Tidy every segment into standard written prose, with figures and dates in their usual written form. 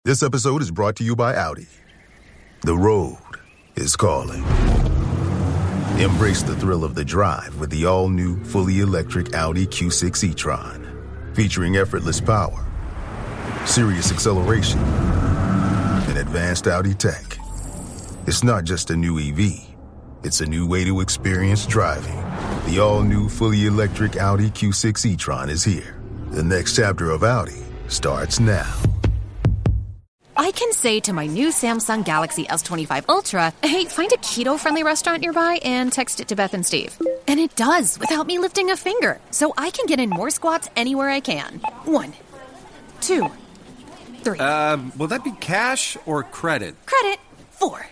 This episode is brought to you by Audi. The road is calling. Embrace the thrill of the drive with the all-new, fully electric Audi Q6 e-tron. Featuring effortless power, serious acceleration, and advanced Audi tech. It's not just a new EV. It's a new way to experience driving. The all-new, fully electric Audi Q6 e-tron is here. The next chapter of Audi starts now. I can say to my new Samsung Galaxy S25 Ultra, hey, find a keto-friendly restaurant nearby and text it to Beth and Steve. And it does, without me lifting a finger. So I can get in more squats anywhere I can. 1, 2, 3. Will that be cash or credit? Credit. 4.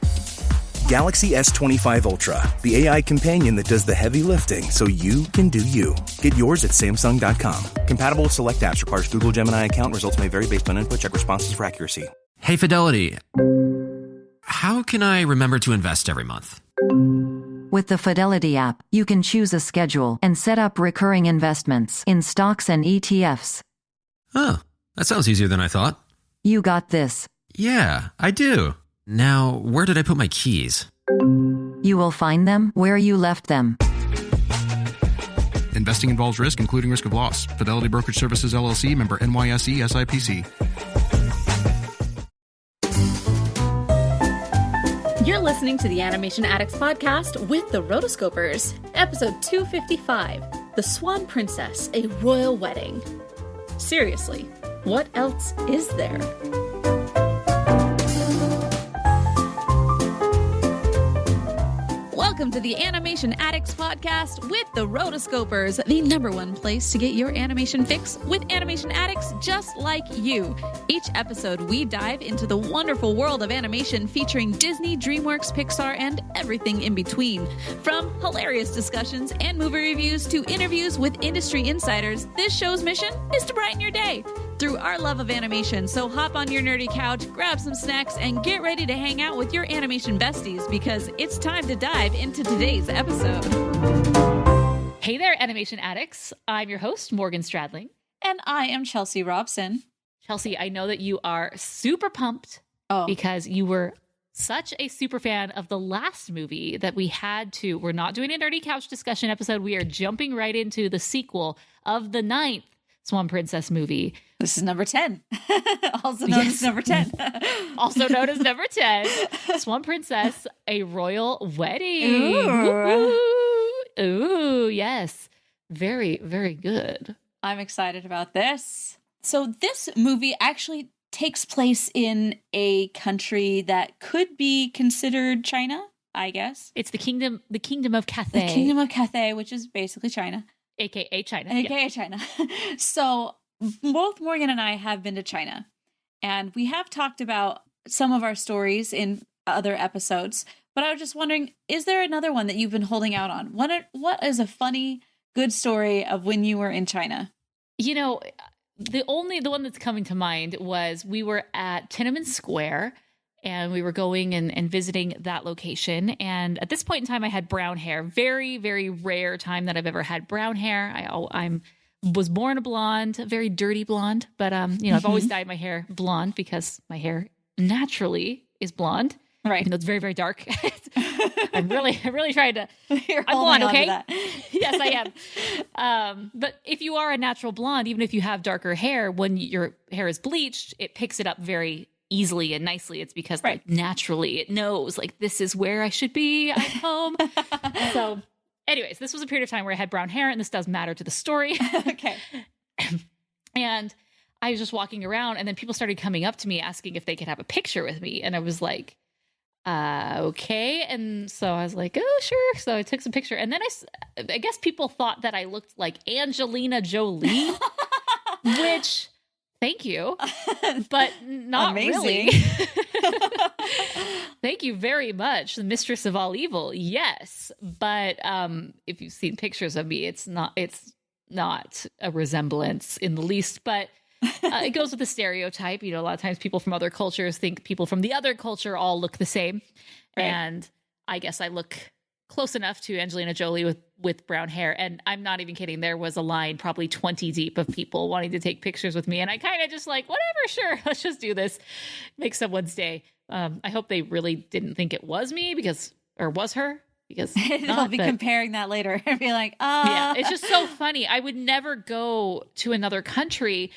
Galaxy S25 Ultra, the AI companion that does the heavy lifting so you can do you. Get yours at Samsung.com. Compatible with select apps. Requires Google Gemini account. Results may vary based on input. Check responses for accuracy. Hey, Fidelity. How can I remember to invest every month? With the Fidelity app, you can choose a schedule and set up recurring investments in stocks and ETFs. Oh, that sounds easier than I thought. You got this. Yeah, I do. Now, where did I put my keys? You will find them where you left them. Investing involves risk, including risk of loss. Fidelity Brokerage Services, LLC, member NYSE, SIPC. You're listening to the Animation Addicts Podcast with the Rotoscopers, episode 255, The Swan Princess, A Royal Wedding. Seriously, what else is there? Welcome to the Animation Addicts Podcast with the Rotoscopers, the #1 place to get your animation fix with animation addicts just like you. Each episode, we dive into the wonderful world of animation featuring Disney, DreamWorks, Pixar, and everything in between. From hilarious discussions and movie reviews to interviews with industry insiders, this show's mission is to brighten your day through our love of animation. So hop on your nerdy couch, grab some snacks, and get ready to hang out with your animation besties because it's time to dive into today's episode. Hey there, animation addicts. I'm your host, Morgan Stradling. And I am Chelsea Robson. Chelsea, I know that you are super pumped because you were such a super fan of the last movie that we're not doing a nerdy couch discussion episode. We are jumping right into the sequel of the 9th Swan Princess movie. This is number 10. Also known as number 10. Also known as number 10. Swan Princess, A Royal Wedding. Ooh, yes. Very, very good. I'm excited about this. So this movie actually takes place in a country that could be considered China, I guess. It's the kingdom of Cathay. The kingdom of Cathay, which is basically China. AKA China. AKA China. So both Morgan and I have been to China, and we have talked about some of our stories in other episodes, but I was just wondering, is there another one that you've been holding out on? What is a funny, good story of when you were in China? You know, the one that's coming to mind was we were at Tiananmen Square, and we were going and visiting that location. And at this point in time, I had brown hair. Very, very rare time that I've ever had brown hair. I was born a blonde, a very dirty blonde. But, I've always dyed my hair blonde because my hair naturally is blonde. Right. Even though it's very, very dark. I'm really trying to. I'm blonde, okay? Yes, I am. But if you are a natural blonde, even if you have darker hair, when your hair is bleached, it picks it up very easily and nicely. It's because like, naturally it knows like this is where I should be. I'm home. So anyways, this was a period of time where I had brown hair, and this does matter to the story. Okay. And I was just walking around, and then people started coming up to me asking if they could have a picture with me. And I was like, okay. And so I was like, oh, sure. So I took some picture, and then I guess people thought that I looked like Angelina Jolie, which thank you, but not amazing. Really. Thank you very much. The mistress of all evil. Yes. But if you've seen pictures of me, it's not a resemblance in the least, but it goes with the stereotype. You know, a lot of times people from other cultures think people from the other culture all look the same. Right. And I guess I look close enough to Angelina Jolie with brown hair. And I'm not even kidding. There was a line probably 20 deep of people wanting to take pictures with me. And I kind of just like, whatever, sure, let's just do this. Make someone's day. I hope they really didn't think it was me or was her. Because they'll be comparing that later and be like, yeah, it's just so funny. I would never go to another country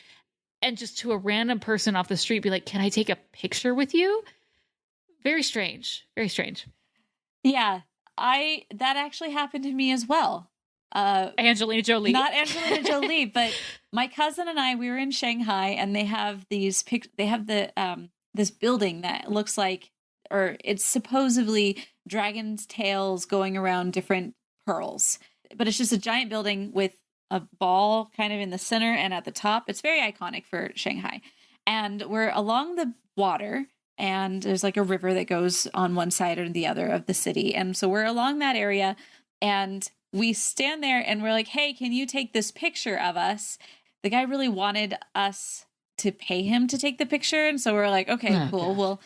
and just to a random person off the street be like, can I take a picture with you? Very strange. Very strange. Yeah, that actually happened to me as well. Angelina Jolie. Not Angelina Jolie, but my cousin and I, we were in Shanghai, and they have this building that looks like, or it's supposedly dragon's tails going around different pearls. But it's just a giant building with a ball kind of in the center and at the top. It's very iconic for Shanghai. And we're along the water, and there's like a river that goes on one side or the other of the city. And so we're along that area, and we stand there and we're like, hey, can you take this picture of us? The guy really wanted us to pay him to take the picture. And so we're like, okay, cool. Well,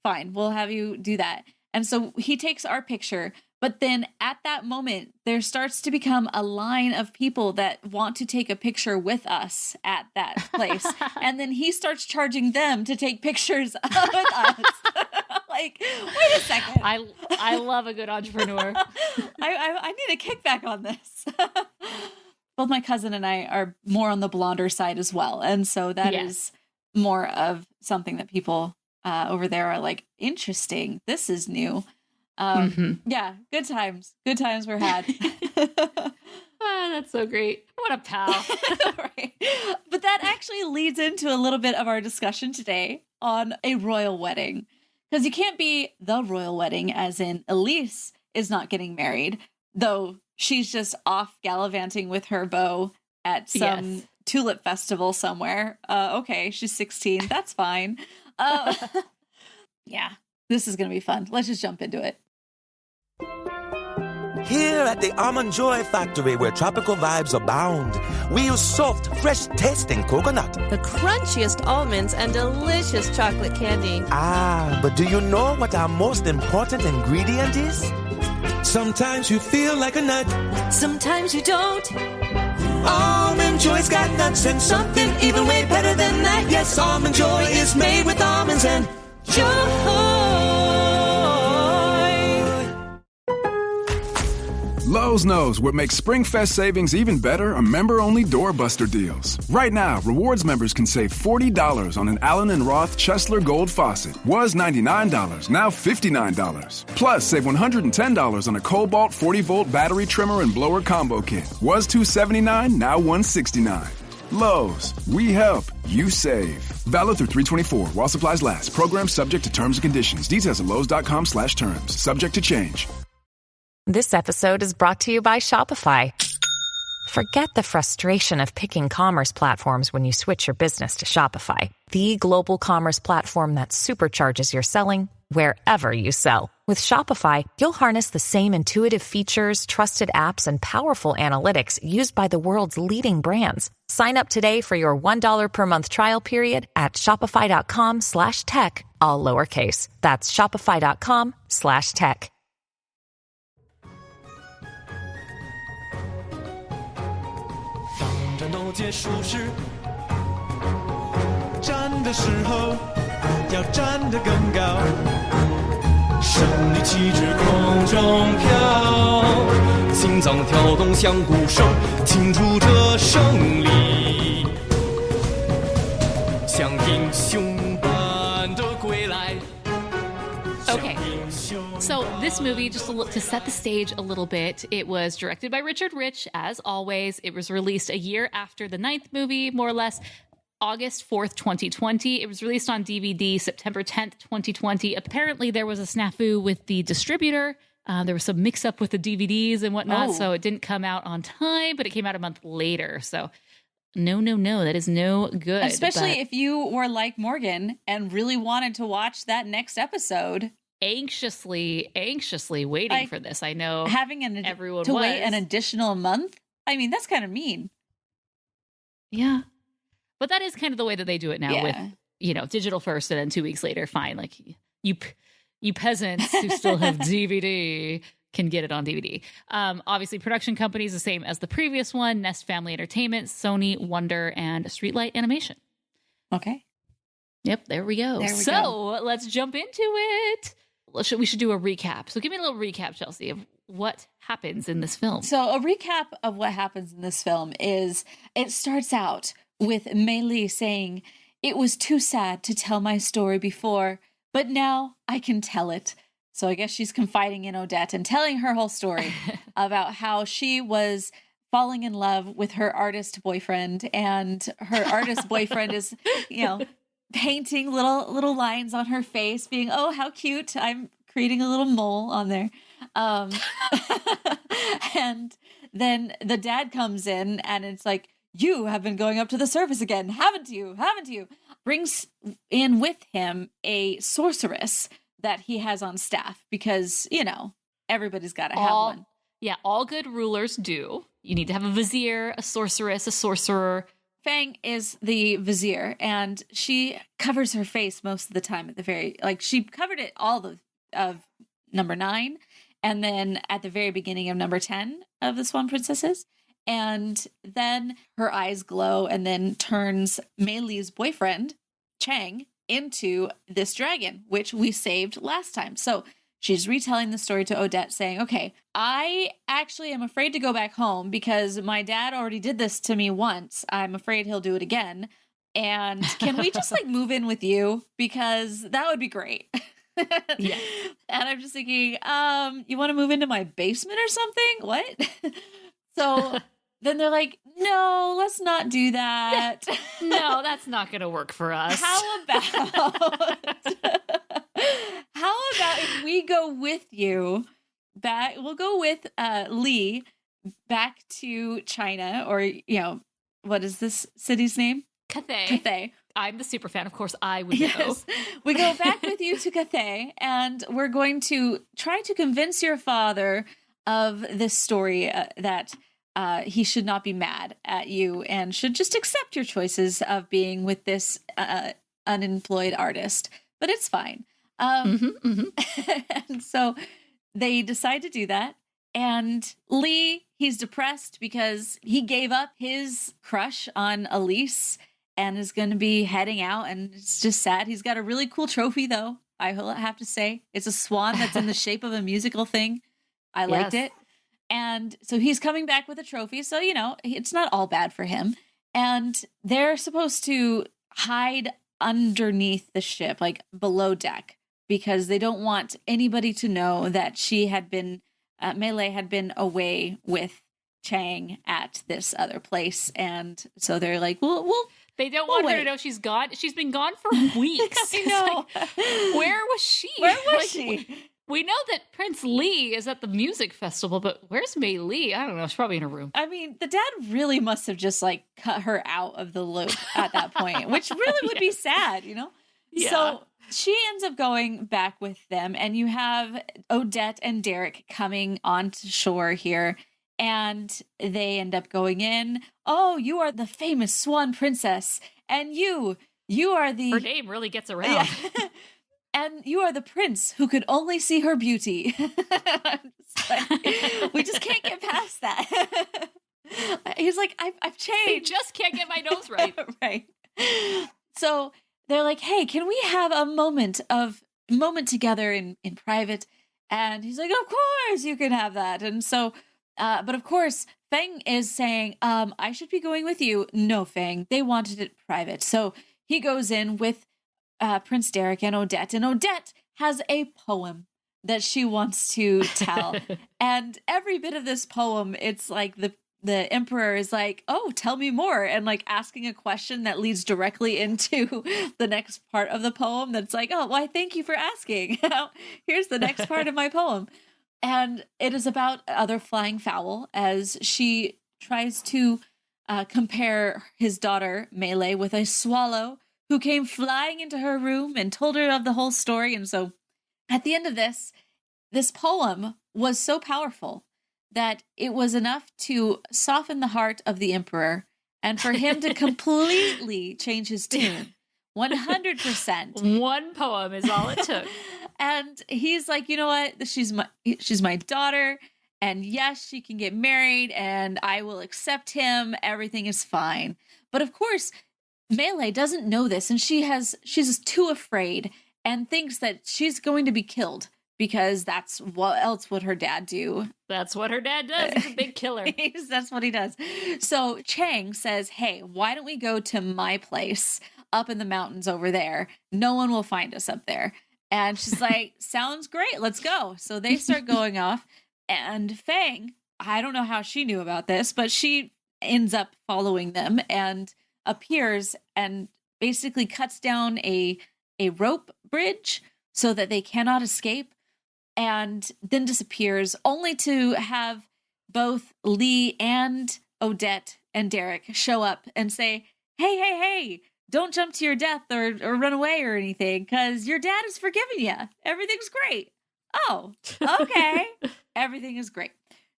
fine. We'll have you do that. And so he takes our picture. But then at that moment, there starts to become a line of people that want to take a picture with us at that place. And then he starts charging them to take pictures with us. Like, wait a second. I love a good entrepreneur. I need a kickback on this. Both my cousin and I are more on the blonder side as well. And so that is more of something that people over there are like, interesting. This is new. Yeah, good times. Good times were had. That's so great. What a pal. Right. But that actually leads into a little bit of our discussion today on a royal wedding. Because you can't be the royal wedding, as in Elise is not getting married, though she's just off gallivanting with her beau at some tulip festival somewhere. Okay, she's 16. That's fine. Yeah, this is going to be fun. Let's just jump into it. Here at the Almond Joy Factory, where tropical vibes abound, we use soft, fresh-tasting coconut. The crunchiest almonds and delicious chocolate candy. Ah, but do you know what our most important ingredient is? Sometimes you feel like a nut. Sometimes you don't. Almond Joy's got nuts and something even way better than that. Yes, Almond Joy is made with almonds and joy. Lowe's knows what makes SpringFest savings even better are member-only doorbuster deals. Right now, rewards members can save $40 on an Allen & Roth Chesler Gold faucet. Was $99, now $59. Plus, save $110 on a Cobalt 40-volt battery trimmer and blower combo kit. Was $279, now $169. Lowe's, we help, you save. Valid through 3/24 while supplies last. Program subject to terms and conditions. Details at lowes.com/terms. Subject to change. This episode is brought to you by Shopify. Forget the frustration of picking commerce platforms when you switch your business to Shopify, the global commerce platform that supercharges your selling wherever you sell. With Shopify, you'll harness the same intuitive features, trusted apps, and powerful analytics used by the world's leading brands. Sign up today for your $1 per month trial period at shopify.com/tech, all lowercase. That's shopify.com/tech. 战斗结束时，站的时候要站得更高，胜利旗帜空中飘，心脏跳动像鼓手，庆祝着胜利，像英雄般的归来。 Okay, so this movie, just to set the stage a little bit, it was directed by Richard Rich, as always. It was released a year after the 9th movie, more or less, August 4th, 2020. It was released on DVD September 10th, 2020. Apparently, there was a snafu with the distributor. There was some mix-up with the DVDs and whatnot, so it didn't come out on time, but it came out a month later, so... No, that is no good. Especially if you were like Morgan and really wanted to watch that next episode. Anxiously waiting for this. I know having everyone to was. wait an additional month. I mean, that's kind of mean. Yeah. But that is kind of the way that they do it now with, digital first and then 2 weeks later, fine. Like you peasants who still have DVD, can get it on DVD. Obviously, production companies the same as the previous one: Nest Family Entertainment, Sony, Wonder, and Streetlight Animation. Okay. Yep, there we go. Let's jump into it. We should do a recap. So give me a little recap, Chelsea, of what happens in this film. So a recap of what happens in this film is it starts out with Mei Li saying, "It was too sad to tell my story before, but now I can tell it." So I guess she's confiding in Odette and telling her whole story about how she was falling in love with her artist boyfriend, and her artist boyfriend is, painting little lines on her face, being, "Oh, how cute. I'm creating a little mole on there." And then the dad comes in and it's like, "You have been going up to the surface again, haven't you? Haven't you?" Brings in with him a sorceress that he has on staff because, everybody's got to have one. Yeah, all good rulers do. You need to have a vizier, a sorceress, a sorcerer. Fang is the vizier, and she covers her face most of the time she covered it all of number 9, and then at the very beginning of number 10 of the Swan Princesses. And then her eyes glow and then turns Mei Li's boyfriend, Chang, into this dragon, which we saved last time. So she's retelling the story to Odette saying, "Okay, I actually am afraid to go back home because my dad already did this to me once. I'm afraid he'll do it again. And can we just move in with you? Because that would be great." Yeah. And I'm just thinking, you want to move into my basement or something? What? So then they're like, "No, let's not do that." No, that's not going to work for us. How about if we go with you back? We'll go with Lee back to China, or what is this city's name? Cathay. I'm the super fan. Of course, I would know. We go back with you to Cathay, and we're going to try to convince your father of this story that he should not be mad at you and should just accept your choices of being with this unemployed artist. But it's fine. And so they decide to do that. And Lee, he's depressed because he gave up his crush on Elise and is going to be heading out. And it's just sad. He's got a really cool trophy, though, I have to say. It's a swan that's in the shape of a musical thing. I liked it. And so he's coming back with a trophy. So, it's not all bad for him. And they're supposed to hide underneath the ship, below deck, because they don't want anybody to know that she had been, Mei Li had been away with Chang at this other place. And so they're like, well, they don't want her to know she's gone. She's been gone for weeks. I know. Where was she? Where was she? We know that Prince Lee is at the music festival, but where's Mei Li? I don't know. She's probably in her room. I mean, the dad really must have just cut her out of the loop at that point, which really would be sad, Yeah. So she ends up going back with them, and you have Odette and Derek coming onto shore here, and they end up going in. "Oh, you are the famous Swan Princess, and you are the..." Her name really gets around. Yeah. "And you are the prince who could only see her beauty." We just can't get past that. He's like, I've changed. He just can't get my nose right. Right. So they're like, "Hey, can we have a moment together in private?" And he's like, "Of course you can have that." And so, but of course, Feng is saying, "I should be going with you." "No, Feng, they wanted it private." So he goes in with Prince Derek and Odette has a poem that she wants to tell. And every bit of this poem, it's like the emperor is like, "Oh, tell me more," and asking a question that leads directly into the next part of the poem. That's like, "Oh, why, thank you for asking. Here's the next part of my poem." And it is about other flying fowl as she tries to compare his daughter Mei Li with a swallow who came flying into her room and told her of the whole story. And so at the end of this poem was so powerful that it was enough to soften the heart of the emperor and for him to completely change his tune. 100%. One poem is all it took. And he's like, you know what? She's my daughter. And yes, she can get married and I will accept him. Everything is fine. But of course, Melee doesn't know this, and she's too afraid and thinks that she's going to be killed because that's what else would her dad do. That's what her dad does. He's a big killer. That's what he does. So Chang says, hey, why don't we go to my place up in the mountains over there? No one will find us up there. And she's like, sounds great. Let's go. So they start going off, and Fang, I don't know how she knew about this, but she ends up following them and appears and basically cuts down a rope bridge so that they cannot escape, and then disappears, only to have both Lee and Odette and Derek show up and say, hey, don't jump to your death or run away or anything, because your dad has forgiven you. Everything's great. Oh, okay. Everything is great.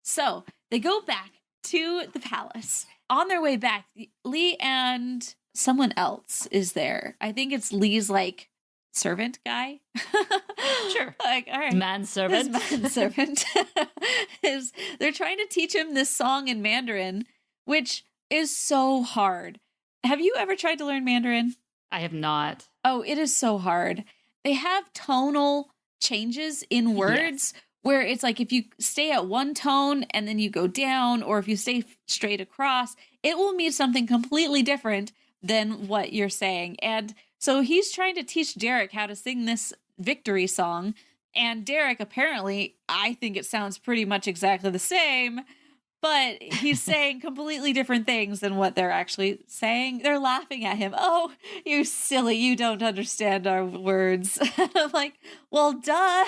So they go back to the palace. On their way back, Lee and someone else is there. I think it's Lee's like servant guy. Sure. Like, all right. Manservant. This manservant they're trying to teach him this song in Mandarin, which is so hard. Have you ever tried to learn Mandarin? I have not. Oh, it is so hard. They have tonal changes in words. Yes. Where it's like if you stay at one tone and then you go down, or if you stay straight across, it will mean something completely different than what you're saying. And so he's trying to teach Derek how to sing this victory song. And Derek, apparently, I think it sounds pretty much exactly the same, but he's saying completely different things than what they're actually saying. They're laughing at him. Oh, you silly, you don't understand our words. I'm like, well, duh.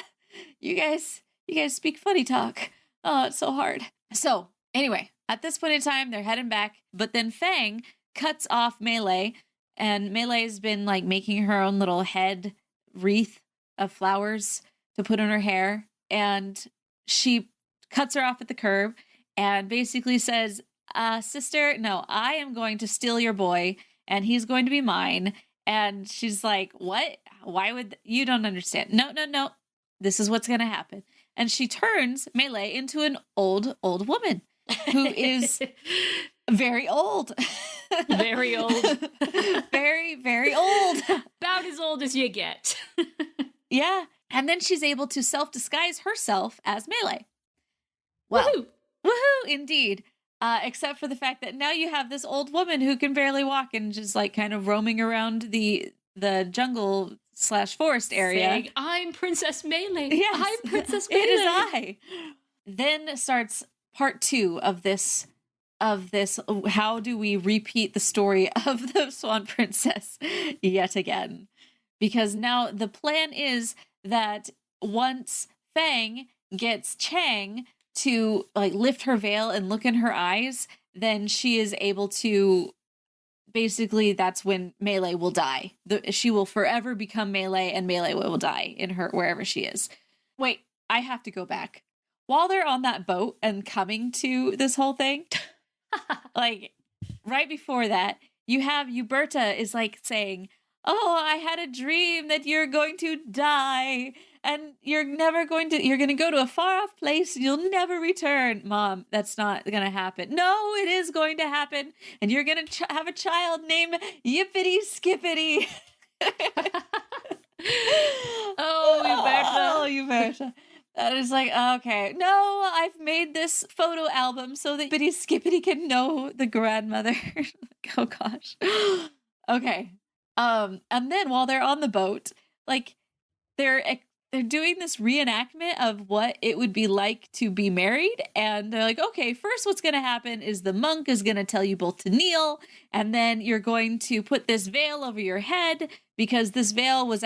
You guys speak funny talk. Oh, it's so hard. So anyway, at this point in time, they're heading back, but then Fang cuts off Melee, and Melee's been like making her own little head wreath of flowers to put in her hair, and she cuts her off at the curb and basically says, sister, no, I am going to steal your boy and he's going to be mine. And she's like, what? Why would you don't understand? No. This is what's going to happen. And she turns Melee into an old woman who is very old. Very old. Very, very old. About as old as you get. Yeah. And then she's able to self-disguise herself as Melee. Well, woohoo, indeed. Except for the fact that now you have this old woman who can barely walk and just like kind of roaming around the jungle / forest area. Saying, I'm Princess Melee. Yes, I'm Princess Melee. It is I. Then starts part 2 of this. How do we repeat the story of the Swan Princess yet again? Because now the plan is that once Fang gets Chang to like lift her veil and look in her eyes, then she is able to. Basically, that's when Melee will die. She will forever become Melee, and Melee will die in her wherever she is. Wait, I have to go back. While they're on that boat and coming to this whole thing, like right before that, you have Uberta is like saying, oh, I had a dream that you're going to die and you're going to go to a far off place. You'll never return. Mom, that's not going to happen. No, it is going to happen. And you're going to have a child named Yippity Skippity. Oh, Uberta. That is like, okay, no, I've made this photo album so that Yippity Skippity can know the grandmother. Oh, gosh. Okay. And then while they're on the boat, like they're doing this reenactment of what it would be like to be married. And they're like, okay, first what's going to happen is the monk is going to tell you both to kneel. And then you're going to put this veil over your head, because this veil was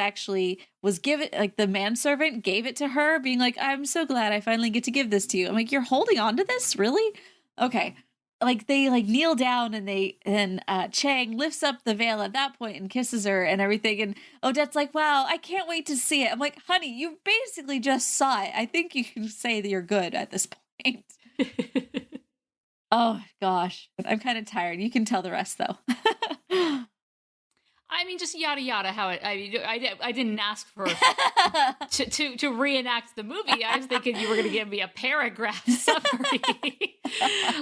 given, like the manservant gave it to her being like, I'm so glad I finally get to give this to you. I'm like, you're holding on to this? Really? Okay. Like they like kneel down and Chang lifts up the veil at that point and kisses her and everything. And Odette's like, wow, I can't wait to see it. I'm like, honey, you basically just saw it. I think you can say that you're good at this point. Oh gosh, I'm kind of tired. You can tell the rest though. I mean, just yada yada. How it? I didn't ask for to reenact the movie. I was thinking you were going to give me a paragraph summary,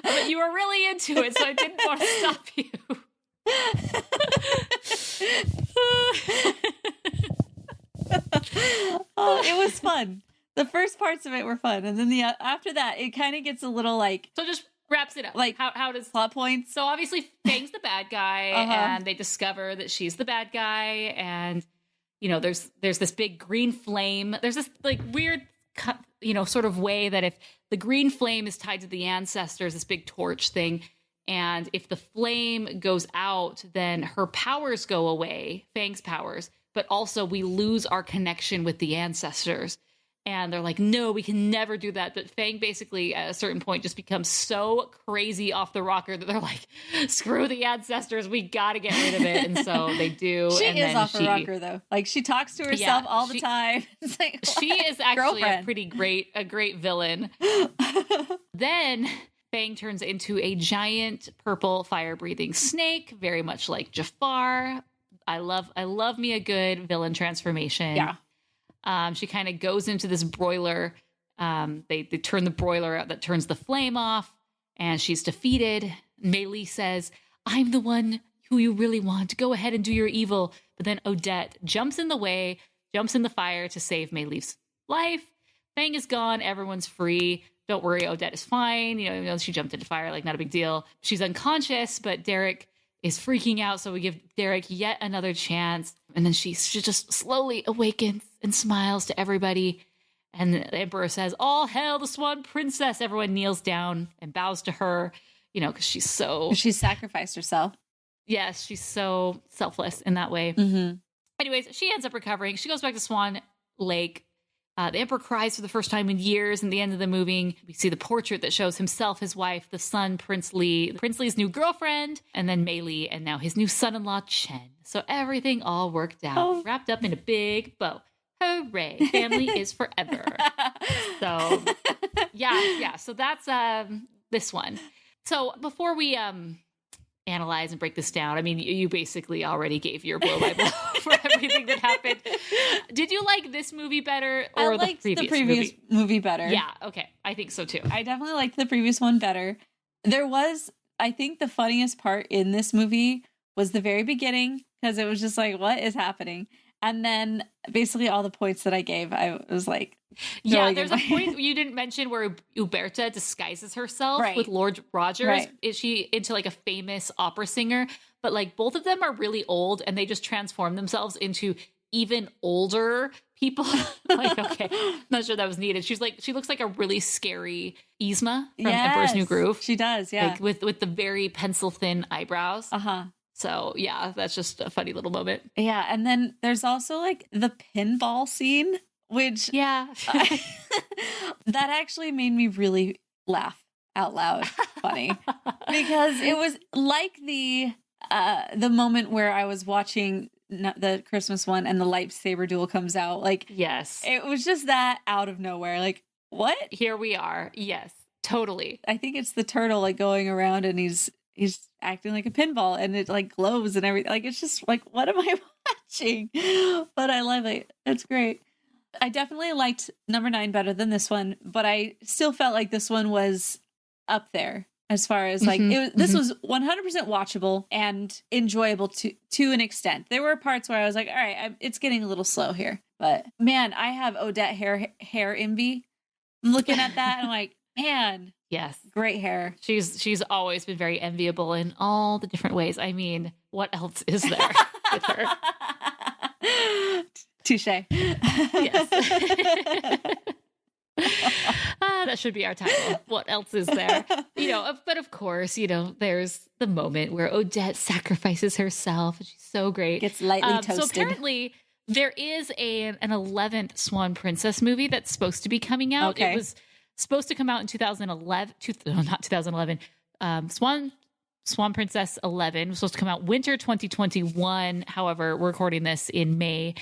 but you were really into it, so I didn't want to stop you. It was fun. The first parts of it were fun, and then after that, it kind of gets a little like. So just wraps it up. Like how does plot points? So obviously Fang's the bad guy, and they discover that she's the bad guy, and there's this big green flame. There's this like weird sort of way that if the green flame is tied to the ancestors, this big torch thing, and if the flame goes out, then her powers go away, Fang's powers, but also we lose our connection with the ancestors. And they're like, no, we can never do that. But Fang basically at a certain point just becomes so crazy off the rocker that they're like, screw the ancestors. We got to get rid of it. And so they do. She is off the rocker, though. Like, she talks to herself all the time. It's like, she is actually girlfriend. a great villain. Then Fang turns into a giant purple fire-breathing snake, very much like Jafar. I love me a good villain transformation. Yeah. She kind of goes into this broiler. They turn the broiler out that turns the flame off, and she's defeated. Mei Li says, I'm the one who you really want. Go ahead and do your evil. But then Odette jumps in the way, jumps in the fire to save Mei Li's life. Fang is gone. Everyone's free. Don't worry, Odette is fine. She jumped into fire, like not a big deal. She's unconscious, but Derek is freaking out, so we give Derek yet another chance. And then she just slowly awakens and smiles to everybody. And the Emperor says, all hail the Swan Princess. Everyone kneels down and bows to her, because she's sacrificed herself. Yes, she's so selfless in that way. Mm-hmm. Anyways, she ends up recovering. She goes back to Swan Lake. The Emperor cries for the first time in years. In the end of the movie, we see the portrait that shows himself, his wife, the son, Prince Li's new girlfriend, and then Mei Li, and now his new son-in-law, Chen. So everything all worked out, wrapped up in a big bow. Hooray. Family is forever. So, yeah. So that's this one. So before we analyze and break this down, I mean, you basically already gave your blow by blow for everything that happened. Did you like this movie better or the previous movie better? Yeah, okay. I think so too. I definitely liked the previous one better. I think the funniest part in this movie was the very beginning, because it was just like, what is happening? And then basically all the points that I gave, I was like, yeah, there's a point you didn't mention where Uberta disguises herself with Lord Rogers. Right. Is she into like a famous opera singer? But like both of them are really old, and they just transform themselves into even older people. Like, okay, not sure that was needed. She looks like a really scary Yzma from Emperor's New Groove. She does, yeah. Like with the very pencil thin eyebrows. Uh-huh. So yeah, that's just a funny little moment. Yeah, and then there's also like the pinball scene, which that actually made me really laugh out loud. Funny, because it was like the moment where I was watching the Christmas one and the lightsaber duel comes out. Like, yes, it was just that out of nowhere. Like, what? Here we are. Yes, totally. I think it's the turtle like going around and he's acting like a pinball and it like glows and everything. Like, it's just like, what am I watching? But I love it. It's great. I definitely liked number 9 better than this one, but I still felt like this one was up there as far as like, this was 100% watchable and enjoyable to an extent. There were parts where I was like, all right, it's getting a little slow here, but man, I have Odette hair envy. I'm looking at that and I'm like, man, yes, great hair. She's always been very enviable in all the different ways. I mean, what else is there with her? Touche. Yes. That should be our title. What else is there? But of course, there's the moment where Odette sacrifices herself. And she's so great. Gets lightly toasted. So apparently there is an 11th Swan Princess movie that's supposed to be coming out. Okay. It was supposed to come out in 2011. Not 2011. Swan Princess 11 was supposed to come out winter 2021. However, we're recording this in May.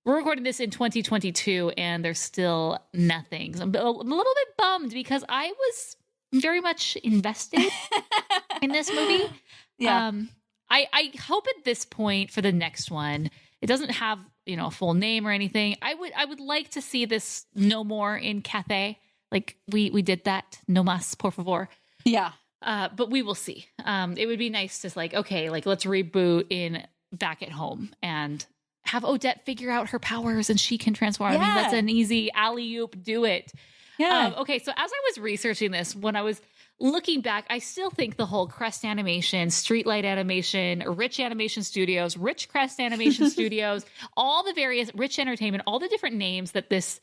We're recording this in 2022, and there's still nothing. So I'm a little bit bummed because I was very much invested in this movie. Yeah. I hope at this point for the next one, it doesn't have, a full name or anything. I would like to see this no more in Cathay. Like we did that. No más, por favor. Yeah. But we will see. It would be nice to let's reboot in Back at Home and have Odette figure out her powers and she can transform. Yeah. I mean, that's an easy alley-oop. Do it. Yeah. Okay. So as I was researching this, when I was looking back, I still think the whole Crest Animation, Streetlight Animation, Rich Animation Studios, Rich Crest Animation Studios, all the various Rich Entertainment, all the different names that this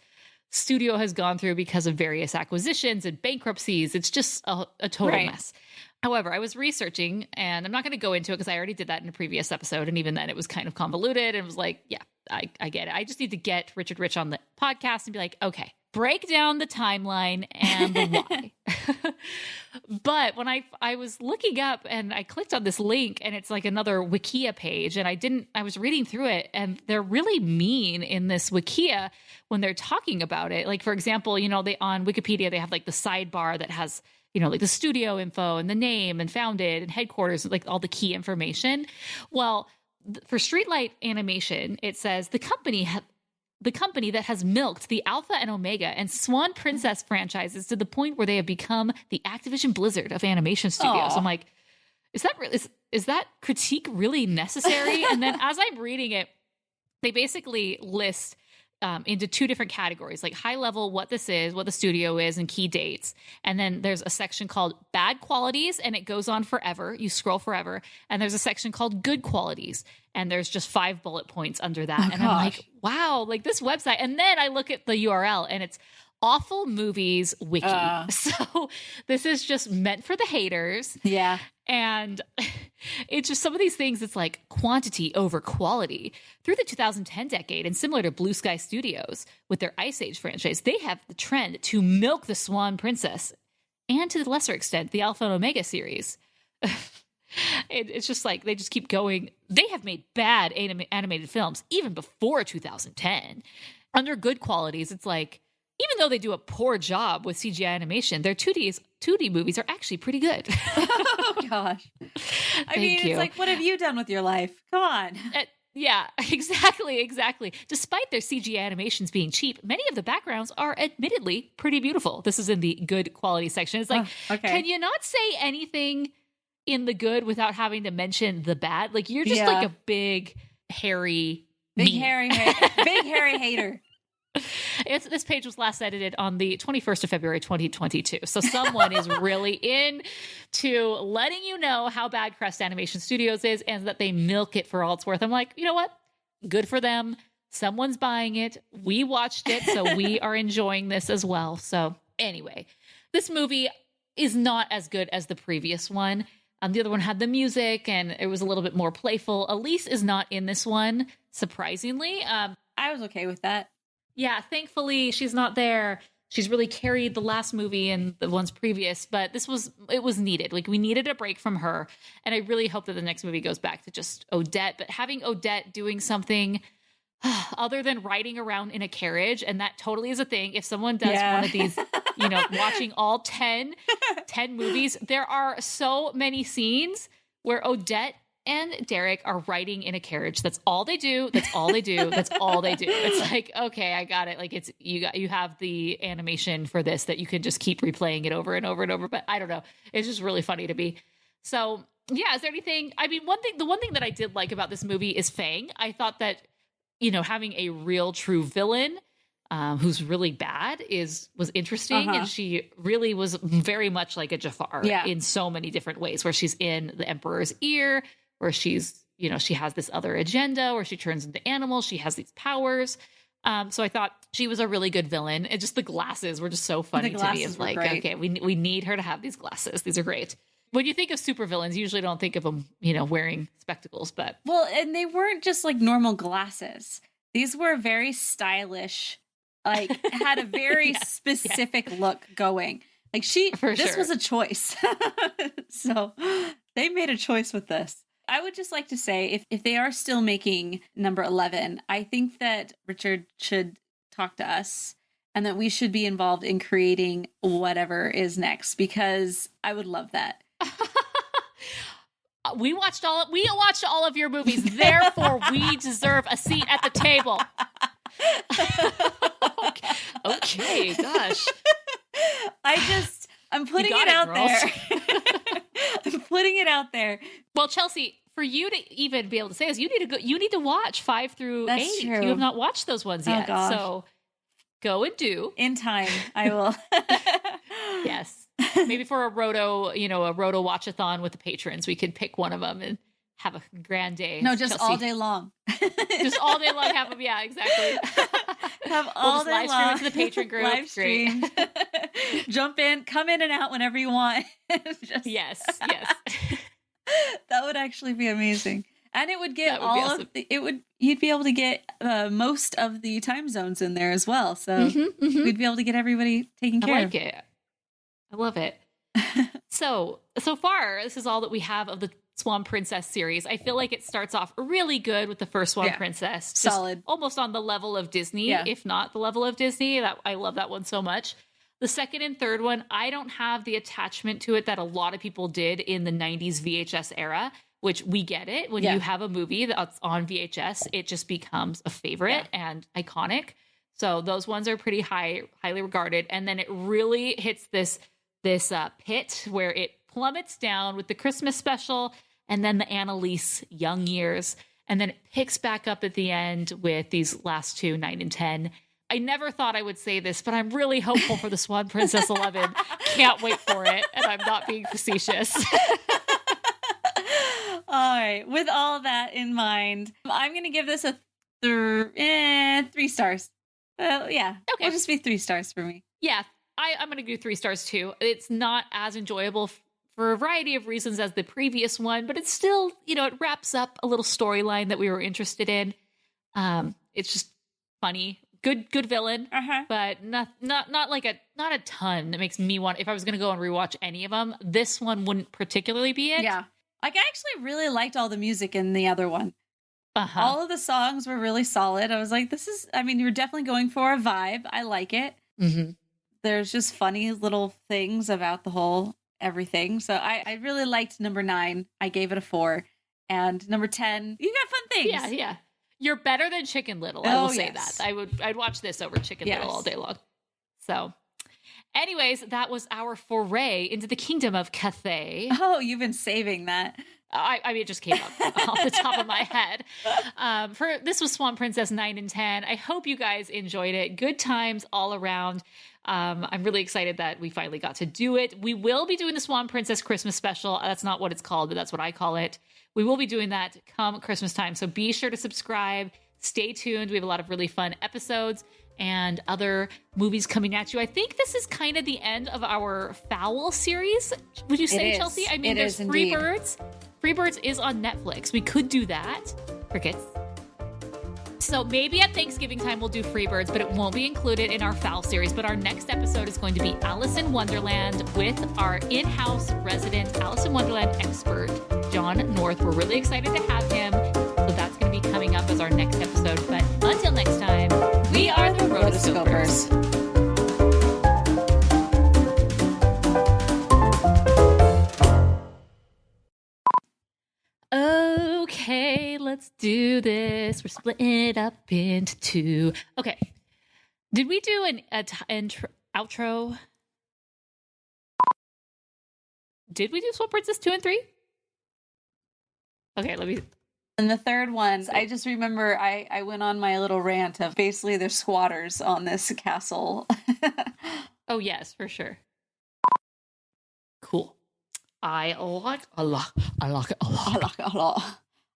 studio has gone through because of various acquisitions and bankruptcies. It's just a total mess. However, I was researching, and I'm not going to go into it because I already did that in a previous episode. And even then it was kind of convoluted and it was like, yeah, I get it. I just need to get Richard Rich on the podcast and be like, okay, break down the timeline and the why. But when I was looking up and I clicked on this link and it's like another Wikia page and I was reading through it and they're really mean in this Wikia when they're talking about it. Like, for example, they on Wikipedia, they have like the sidebar that has, like the studio info and the name and founded and headquarters, like all the key information. Well, for Streetlight Animation, it says the company that has milked the Alpha and Omega and Swan Princess franchises to the point where they have become the Activision Blizzard of animation studios. I'm like, is that critique really necessary? And then as I'm reading it, they basically list into two different categories, like high level, what this is, what the studio is, and key dates. And then there's a section called bad qualities, and it goes on forever. You scroll forever. And there's a section called good qualities, and there's just 5 bullet points under that. I'm like, wow, like this website. And then I look at the URL, and it's Awful Movies Wiki. So this is just meant for the haters. Yeah. And it's just some of these things, it's like quantity over quality. Through the 2010 decade, and similar to Blue Sky Studios with their Ice Age franchise, they have the trend to milk the Swan Princess and, to the lesser extent, the Alpha and Omega series. It's just like they just keep going. They have made bad animated films even before 2010. Under good qualities, it's like, even though they do a poor job with CGI animation, their 2D movies are actually pretty good. Oh, gosh. It's like, what have you done with your life? Come on. Yeah, exactly. Despite their CGI animations being cheap, many of the backgrounds are admittedly pretty beautiful. This is in the good quality section. It's like, can you not say anything in the good without having to mention the bad? Like, you're just like a big, hairy hater. This page was last edited on the 21st of February, 2022. So someone is really into letting you know how bad Crest Animation Studios is and that they milk it for all it's worth. I'm like, you know what? Good for them. Someone's buying it. We watched it, so we are enjoying this as well. So anyway, this movie is not as good as the previous one. The other one had the music and it was a little bit more playful. Elise is not in this one, surprisingly. I was okay with that. Yeah, thankfully she's not there. She's really carried the last movie and the ones previous, but it was needed. Like, we needed a break from her. And I really hope that the next movie goes back to just Odette, but having Odette doing something other than riding around in a carriage. And that totally is a thing. If someone does one of these, watching all 10 movies, there are so many scenes where Odette and Derek are riding in a carriage. That's all they do. That's all they do. That's all they do. It's like, okay, I got it. Like, it's you have the animation for this that you can just keep replaying it over and over and over. But I don't know. It's just really funny to me. So yeah, is there anything? I mean, the one thing that I did like about this movie is Fang. I thought that, having a real true villain who's really bad was interesting. And she really was very much like a Jafar in so many different ways, where she's in the Emperor's ear, where she's, she has this other agenda where she turns into animals. She has these powers. So I thought she was a really good villain. And just the glasses were just so funny to me. It's like, okay, we need her to have these glasses. These are great. When you think of supervillains, you usually don't think of them, wearing spectacles, but. Well, and they weren't just like normal glasses. These were very stylish, like had a very specific look going. Like this was a choice. So they made a choice with this. I would just like to say, if they are still making number 11, I think that Richard should talk to us and that we should be involved in creating whatever is next, because I would love that. We watched all of your movies. Therefore, we deserve a seat at the table. Okay, gosh. I'm putting it out there. I'm putting it out there. Well, Chelsea, for you to even be able to say this, you need to watch 5 through 8. That's true. You have not watched those ones yet. Gosh. So go and do. In time, I will. Yes. Maybe for a roto watch-a-thon with the patrons, we could pick one of them and have a grand day. No, just Chelsea. all day long. Just all day long. Have them. Yeah, exactly. Have all day live long. stream into the patron group. Live stream. Jump in, come in and out whenever you want. Yes. That would actually be amazing. And it would get awesome. You'd be able to get most of the time zones in there as well. So we'd be able to get everybody taken care of. I like it. I love it. So far, this is all that we have of the Swan Princess series. I feel like it starts off really good with the first Swan Princess. Just solid. Almost on the level of Disney, if not the level of Disney. I love that one so much. The second and third one, I don't have the attachment to it that a lot of people did in the 90s VHS era, which we get it. When you have a movie that's on VHS, it just becomes a favorite and iconic. So those ones are pretty highly regarded. And then it really hits this pit where it plummets down with the Christmas special and then the Annalise young years. And then it picks back up at the end with these last two, 9 and 10. I never thought I would say this, but I'm really hopeful for the Swan Princess 11. Can't wait for it. And I'm not being facetious. All right. With all that in mind, I'm going to give this a 3 stars. Okay. It'll just be 3 stars for me. Yeah. I'm going to do 3 stars too. It's not as enjoyable for a variety of reasons as the previous one, but it's still, it wraps up a little storyline that we were interested in. It's just funny. Good villain, but not a ton that makes me want. If I was going to go and rewatch any of them, this one wouldn't particularly be it. Yeah, I actually really liked all the music in the other one. All of the songs were really solid. I was like, you're definitely going for a vibe. I like it. Mm-hmm. There's just funny little things about the whole everything. So I really liked number 9. I gave it a 4, and number 10. You got fun things. Yeah. You're better than Chicken Little. I will say that. I'd watch this over Chicken Little all day long. So anyways, that was our foray into the kingdom of Cathay. Oh, you've been saving that. It just came up off the top of my head. This was Swan Princess 9 and 10. I hope you guys enjoyed it. Good times all around. I'm really excited that we finally got to do it. We will be doing the Swan Princess Christmas special. That's not what it's called, but that's what I call it. We will be doing that come Christmas time. So be sure to subscribe. Stay tuned. We have a lot of really fun episodes and other movies coming at you. I think this is kind of the end of our Fowl series. Would you say, Chelsea? I mean, there's Freebirds. Freebirds is on Netflix. We could do that. Crickets. So maybe at Thanksgiving time we'll do Freebirds, but it won't be included in our Fowl series. But our next episode is going to be Alice in Wonderland with our in-house resident Alice in Wonderland expert, John North. We're really excited to have him. So that's going to be coming up as our next episode. But until next time, we are the Rotoscopers. Okay, let's do this. We're splitting it up into 2. Okay. Did we do an outro? Did we do Swan Princess 2 and 3? Okay, let me... And the third one, I just remember I went on my little rant of basically there's squatters on this castle. Oh, yes, for sure. Cool. I like it a lot. I like it a lot.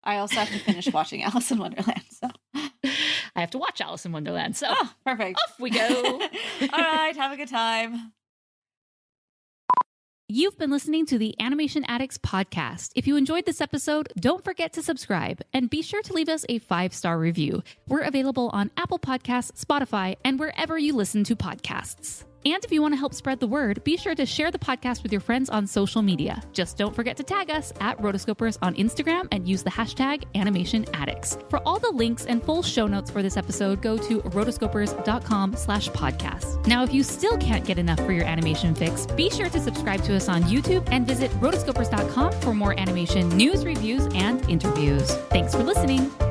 I also have to finish watching Alice in Wonderland. So I have to watch Alice in Wonderland. So perfect. Off we go. All right. Have a good time. You've been listening to the Animation Addicts Podcast. If you enjoyed this episode, don't forget to subscribe and be sure to leave us a 5-star review. We're available on Apple Podcasts, Spotify, and wherever you listen to podcasts. And if you want to help spread the word, be sure to share the podcast with your friends on social media. Just don't forget to tag us at Rotoscopers on Instagram and use the hashtag Animation Addicts. For all the links and full show notes for this episode, go to rotoscopers.com/podcast. Now, if you still can't get enough for your animation fix, be sure to subscribe to us on YouTube and visit rotoscopers.com for more animation news, reviews, and interviews. Thanks for listening.